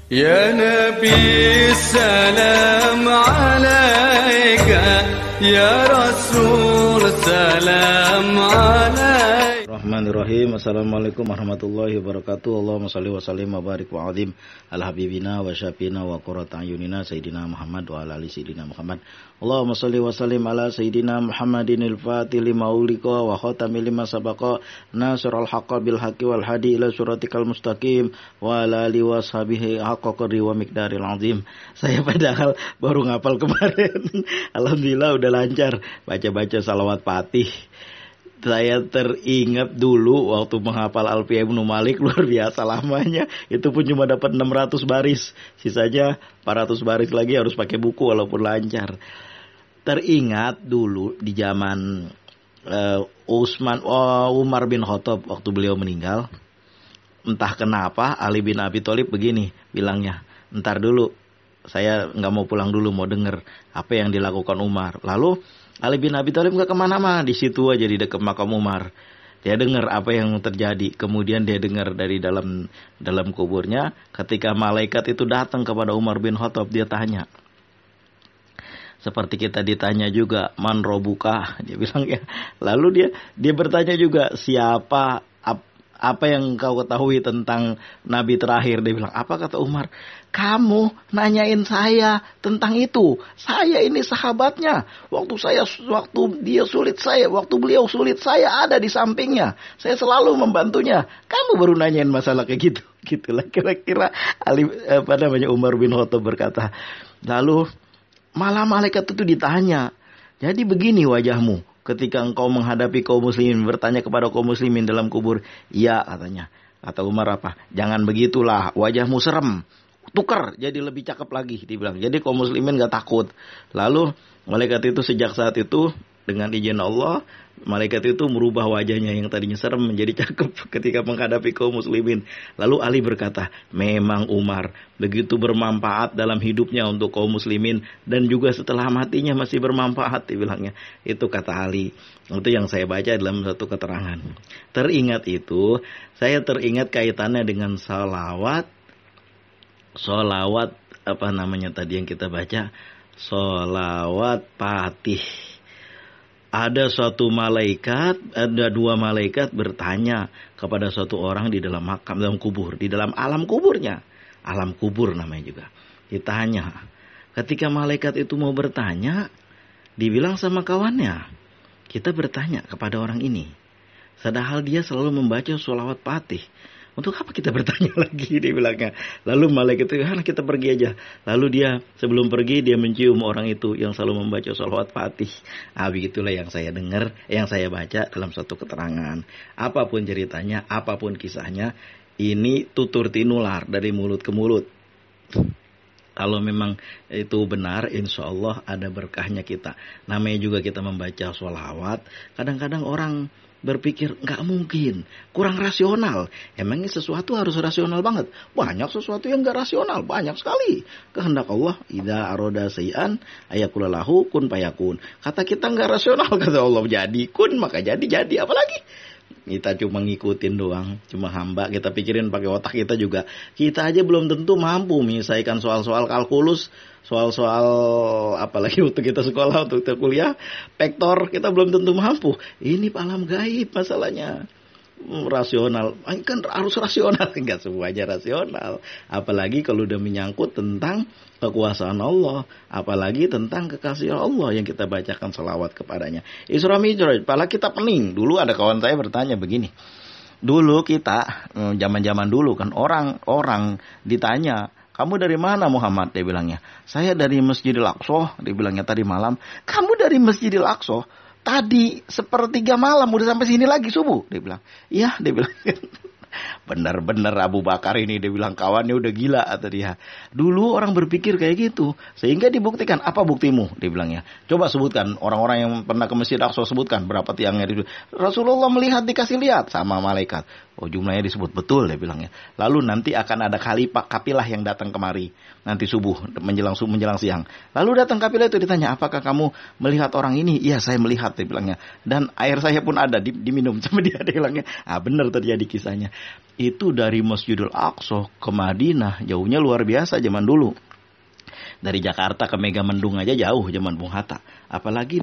يا نبي السلام عليك يا رسول سلام عليك. Bismillahirrahmanirrahim. Assalamualaikum warahmatullahi wabarakatuh. Allahumma salli wa sallim wa barik wa azim ala habibina wa syafina wa qurrata ayunina sayyidina Muhammad wa ala ali sayyidina Muhammad. Allahumma salli wa sallim ala sayyidina Muhammadinil fatih lima ulika wa khatami lima sabaqa nasirul haqqa bil haqqi wal hadi ila suratikal mustaqim wa ala ali wa sahbihi haqqa qadri wa miqdaril azim. Saya padahal baru ngapal kemarin. Alhamdulillah udah lancar baca-baca salawat Fatih. Saya teringat dulu waktu menghafal Alfiyah Ibnu Malik, luar biasa lamanya. Itu pun cuma dapat 600 baris. Sisanya 400 baris lagi harus pakai buku walaupun lancar. Teringat dulu di zaman Umar bin Khattab waktu beliau meninggal. Entah kenapa Ali bin Abi Thalib begini bilangnya. Ntar dulu, saya nggak mau pulang dulu, mau denger apa yang dilakukan Umar. Lalu Ali bin Abi Thalib nggak kemana-mana, di situ aja di dekat makam Umar. Dia dengar apa yang terjadi. Kemudian dia dengar dari dalam kuburnya, ketika malaikat itu datang kepada Umar bin Khattab, dia tanya. Seperti kita ditanya juga, man robuka, dia bilang ya. Lalu dia bertanya juga, siapa, apa yang kau ketahui tentang Nabi terakhir? Dia bilang, apa kata Umar? Kamu nanyain saya tentang itu. Saya ini sahabatnya. Waktu dia sulit saya, waktu beliau sulit saya ada di sampingnya. Saya selalu membantunya. Kamu baru nanyain masalah kayak gitu. Gitulah kira-kira Umar bin Khattab berkata. Lalu malah malaikat itu ditanya. Jadi begini wajahmu ketika engkau menghadapi kaum muslimin, bertanya kepada kaum muslimin dalam kubur. Iya katanya. Kata Umar apa? Jangan begitulah, wajahmu serem. Tukar jadi lebih cakep lagi, dibilang. Jadi kaum muslimin gak takut. Lalu malaikat itu sejak saat itu dengan izin Allah, malaikat itu merubah wajahnya yang tadinya serem menjadi cakep ketika menghadapi kaum muslimin. Lalu Ali berkata, memang Umar begitu bermanfaat dalam hidupnya untuk kaum muslimin dan juga setelah matinya masih bermanfaat, dibilangnya. Itu kata Ali. Itu yang saya baca dalam satu keterangan. Teringat itu, saya teringat kaitannya dengan salawat apa namanya tadi yang kita baca, salawat Fatih. Ada dua malaikat bertanya kepada suatu orang di dalam makam, dalam kubur, di dalam alam kuburnya. Alam kubur namanya juga. Ditanya. Ketika malaikat itu mau bertanya, dibilang sama kawannya, kita bertanya kepada orang ini. Padahal dia selalu membaca sholawat Fatih. Untuk apa kita bertanya lagi, dia bilangnya. Lalu malaikat itu, kita pergi aja. Lalu dia sebelum pergi dia mencium orang itu yang selalu membaca sholawat Fatih. Begitulah yang saya dengar, yang saya baca dalam satu keterangan. Apapun ceritanya, apapun kisahnya, ini tutur tinular dari mulut ke mulut. Kalau memang itu benar, insya Allah ada berkahnya kita. Namanya juga kita membaca sholawat. Kadang-kadang orang berpikir nggak mungkin, kurang rasional. Emangnya sesuatu harus rasional banget? Banyak sesuatu yang nggak rasional, banyak sekali. Kehendak Allah, idza aroda sayan ayaqula lahu kun fayakun. Kata kita nggak rasional, kata Allah jadi kun maka jadi. Apalagi kita cuma ngikutin doang, cuma hamba. Kita pikirin pakai otak kita juga. Kita aja belum tentu mampu menyelesaikan soal-soal kalkulus, soal-soal apalagi waktu kita sekolah, waktu kita kuliah, vektor kita belum tentu mampu. Ini alam gaib masalahnya. Rasional, kan harus rasional, enggak semuanya rasional. Apalagi kalau udah menyangkut tentang kekuasaan Allah, apalagi tentang kekasih Allah yang kita bacakan selawat kepadanya. Isra Mi'raj, pala kita pening. Dulu ada kawan saya bertanya begini. Dulu kita, zaman-zaman dulu kan orang ditanya, kamu dari mana Muhammad? Dia bilangnya, saya dari Masjidil Aqsa. Dia bilangnya tadi malam, kamu dari Masjidil Aqsa? Tadi sepertiga malam udah sampai sini lagi subuh. Dia bilang, iya, dia bilang. Benar-benar Abu Bakar ini, dia bilang kawannya udah gila atau dia. Dulu orang berpikir kayak gitu. Sehingga dibuktikan, apa buktimu? Dia bilangnya. Coba sebutkan, orang-orang yang pernah ke Masjid Aqsa sebutkan berapa tiangnya. Rasulullah melihat, dikasih lihat sama malaikat. Oh, jumlahnya disebut betul, dia bilangnya. Lalu nanti akan ada kapilah yang datang kemari. Nanti subuh, menjelang siang. Lalu datang kapilah itu ditanya, apakah kamu melihat orang ini? Iya, saya melihat, dia bilangnya. Dan air saya pun ada, diminum sama dia bilangnya. Benar terjadi kisahnya. Itu dari Masjidil Aqsa ke Madinah, jauhnya luar biasa zaman dulu. Dari Jakarta ke Megamendung aja jauh zaman Bung Hatta. Apalagi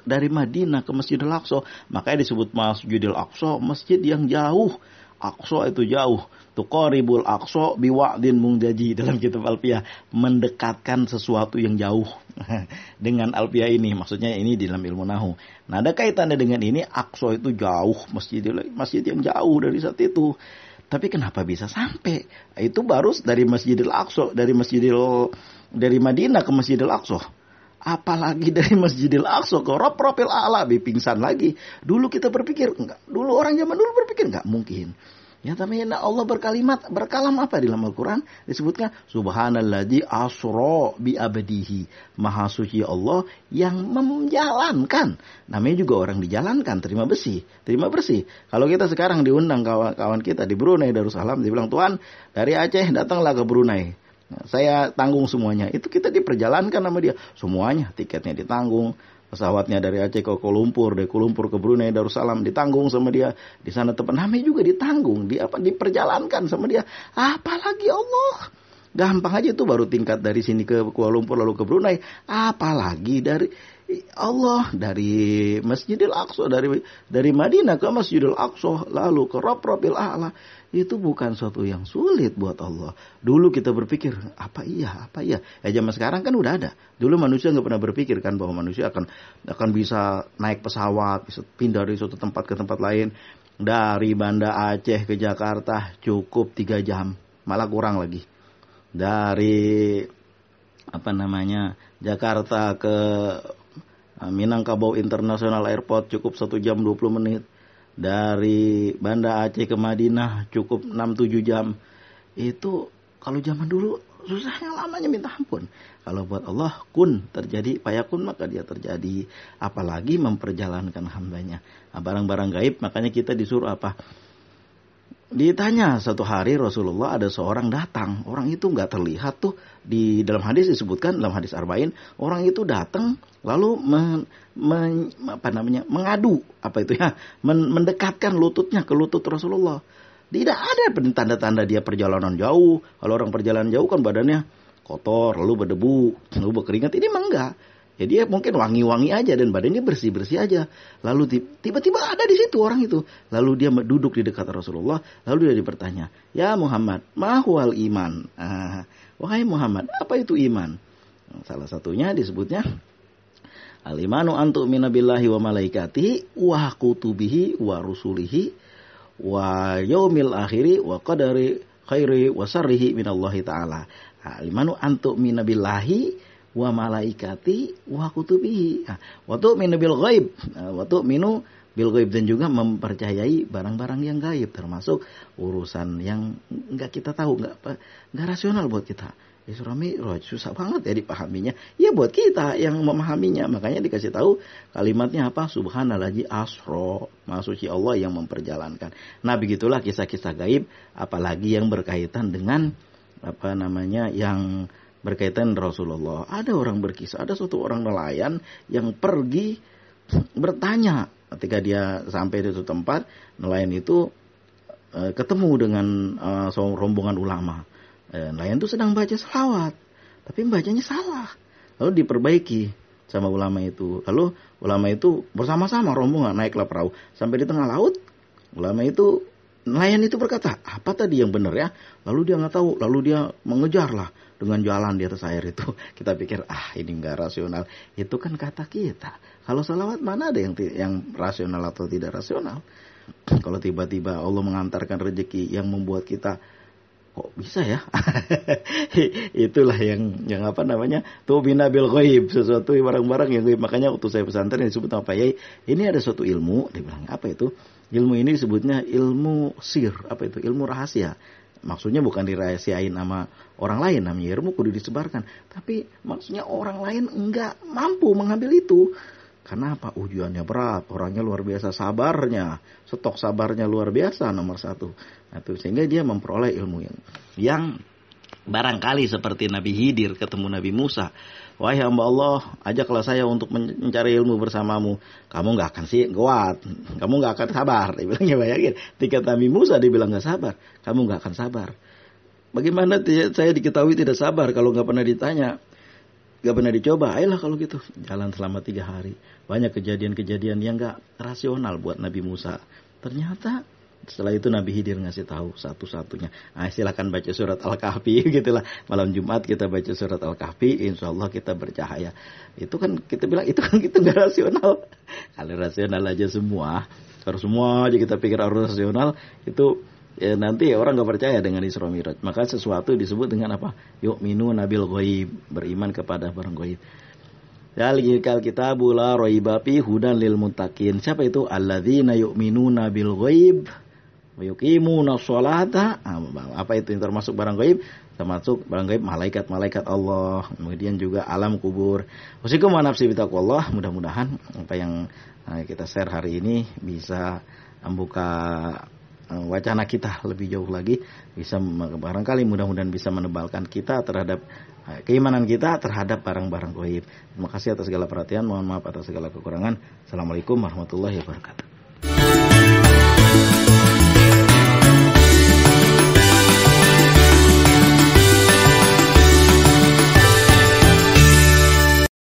dari Madinah ke Masjidil Aqsa. Makanya disebut Masjidil Aqsa, masjid yang jauh. Aqsa itu jauh. Tuqaribul Aqsa biwa'din mungjaji dalam kitab Alfiyah. Mendekatkan sesuatu yang jauh. Dengan Alfiyah ini. Maksudnya ini dalam ilmu nahu. Nah, ada kaitannya dengan ini. Aqsa itu jauh. Masjid yang jauh dari saat itu. Tapi kenapa bisa sampai? Itu baru dari Masjidil Aqsa. Dari Madinah ke Masjidil Aqsa. Apalagi dari Masjidil Aqsa ke Rabbul A'la, pingsan lagi. Dulu kita berpikir enggak. Dulu orang zaman dulu berpikir enggak mungkin. Ya, tapi Allah berkalam apa di dalam Al-Quran? Disebutkan Subhanalladzi asra bi abdihi. Maha suci Allah yang menjalankan. Namanya juga orang dijalankan, terima bersih. Kalau kita sekarang diundang kawan-kawan kita di Brunei Darussalam, dibilang, "Tuan, dari Aceh datanglah ke Brunei. Saya tanggung semuanya." Itu kita diperjalankan sama dia. Semuanya, tiketnya ditanggung. Pesawatnya dari Aceh ke Kuala Lumpur, dari Kuala Lumpur ke Brunei Darussalam ditanggung sama dia. Di sana tempat namanya juga ditanggung, diperjalankan sama dia. Apalagi Allah. Gampang aja itu baru tingkat dari sini ke Kuala Lumpur lalu ke Brunei. Apalagi dari Allah, dari Masjidil Aqsa, dari Madinah ke Masjidil Aqsa lalu ke Rabbul A'la. Itu bukan suatu yang sulit buat Allah. Dulu kita berpikir, apa iya? Ya zaman sekarang kan udah ada. Dulu manusia nggak pernah berpikir kan bahwa manusia akan bisa naik pesawat, bisa pindah dari suatu tempat ke tempat lain. Dari Banda Aceh ke Jakarta cukup 3 jam, malah kurang lagi. Dari Jakarta ke Minangkabau International Airport cukup 1 jam 20 menit. Dari Banda Aceh ke Madinah cukup 6-7 jam. Itu kalau zaman dulu susahnya lamanya minta ampun. Kalau buat Allah kun terjadi, fayakun maka dia terjadi. Apalagi memperjalankan hambanya. Nah, barang-barang gaib makanya kita disuruh apa? Ditanya satu hari Rasulullah ada seorang datang. Orang itu nggak terlihat tuh. Di dalam hadis disebutkan, dalam hadis Arba'in, orang itu datang lalu mengadu, mendekatkan lututnya ke lutut Rasulullah. Tidak ada tanda-tanda dia perjalanan jauh. Kalau orang perjalanan jauh kan badannya kotor, lalu berdebu, lalu berkeringat. Ini mah enggak. Ya dia mungkin wangi-wangi aja dan badannya bersih-bersih aja. Lalu tiba-tiba ada di situ orang itu. Lalu dia duduk di dekat Rasulullah. Lalu dia bertanya, "Ya Muhammad, ma huwal iman?" Wahai Muhammad, apa itu iman? Salah satunya disebutnya al-imanu an tu'mina billahi wa malaikatihi wa kutubihi wa rusulihi wa yaumil akhiri wa qadari khairi wa syarrihi minallahi ta'ala. Al-imanu an tu'mina billahi wa malaikati wa kutubihi wa tu'minu bil ghaib wa tu'minu bil ghaib, dan juga mempercayai barang-barang yang gaib termasuk urusan yang enggak kita tahu, enggak rasional buat kita. Isra Mi'raj susah banget ya dipahaminya. Ya buat kita yang memahaminya, makanya dikasih tahu kalimatnya apa? Subhanalladzi asra, Maha suci Allah yang memperjalankan. Nah, begitulah kisah-kisah gaib, apalagi yang berkaitan dengan yang berkaitan Rasulullah. Ada orang berkisah, ada suatu orang nelayan yang pergi bertanya. Ketika dia sampai di suatu tempat, nelayan itu ketemu dengan rombongan ulama. Nelayan itu sedang baca selawat, tapi bacanya salah. Lalu diperbaiki sama ulama itu. Lalu ulama itu bersama-sama rombongan naiklah perahu sampai di tengah laut. Nelayan itu berkata, apa tadi yang benar ya? Lalu dia nggak tahu. Lalu dia mengejarlah dengan jalan di atas air itu. Kita pikir, ini nggak rasional. Itu kan kata kita. Kalau salawat mana ada yang rasional atau tidak rasional? Kalau tiba-tiba Allah mengantarkan rezeki yang membuat kita, kok bisa ya? Itulah yang tu'mina bil ghaib, sesuatu barang-barang yang gaib. Makanya waktu saya pesantren disebut apa ya? Ini ada suatu ilmu, dibilang apa itu? Ilmu ini disebutnya ilmu sir, ilmu rahasia. Maksudnya bukan dirahasiain sama orang lain, namanya ilmu kudu disebarkan. Tapi maksudnya orang lain enggak mampu mengambil itu. Karena apa? Ujiannya berat, orangnya luar biasa sabarnya, stok sabarnya luar biasa nomor satu. Nah, itu sehingga dia memperoleh ilmu yang barangkali seperti Nabi Khidir ketemu Nabi Musa. Wahai hamba Allah, ajaklah saya untuk mencari ilmu bersamamu. Kamu nggak akan kuat, kamu nggak akan sabar. Dia bilangnya, bayangin, ketika Nabi Musa dibilang nggak sabar, kamu nggak akan sabar. Bagaimana saya diketahui tidak sabar kalau nggak pernah ditanya? Gak pernah dicoba, ayolah kalau gitu. Jalan selama 3 hari. Banyak kejadian-kejadian yang gak rasional buat Nabi Musa. Ternyata setelah itu Nabi Khidir ngasih tahu satu-satunya. Nah, silakan baca surat Al-Kahfi gitulah. Malam Jumat kita baca surat Al-Kahfi, insya Allah kita bercahaya. Itu kan kita bilang, itu kan kita gak rasional. Kalau rasional aja semua, harus semua aja kita pikir harus rasional, itu ya nanti orang nggak percaya dengan Isra Mi'raj. Maka sesuatu disebut dengan apa? Yu'minu nabil ghaib, beriman kepada barang ghaib. Zalikal kitabu la raiba fi hudan lil muttaqin. Siapa itu? Alladzina yu'minuna bil ghaib wa yuqimuna sholata. Apa itu yang termasuk barang ghaib? Termasuk barang ghaib malaikat-malaikat Allah, kemudian juga alam kubur. Wasikum wa nafsi bitaqwallah. Mudah-mudahan apa yang kita share hari ini bisa membuka wacana kita lebih jauh lagi, bisa barangkali mudah-mudahan bisa menebalkan kita terhadap keimanan kita terhadap barang-barang gaib. Terima kasih atas segala perhatian, mohon maaf atas segala kekurangan. Assalamualaikum warahmatullahi wabarakatuh.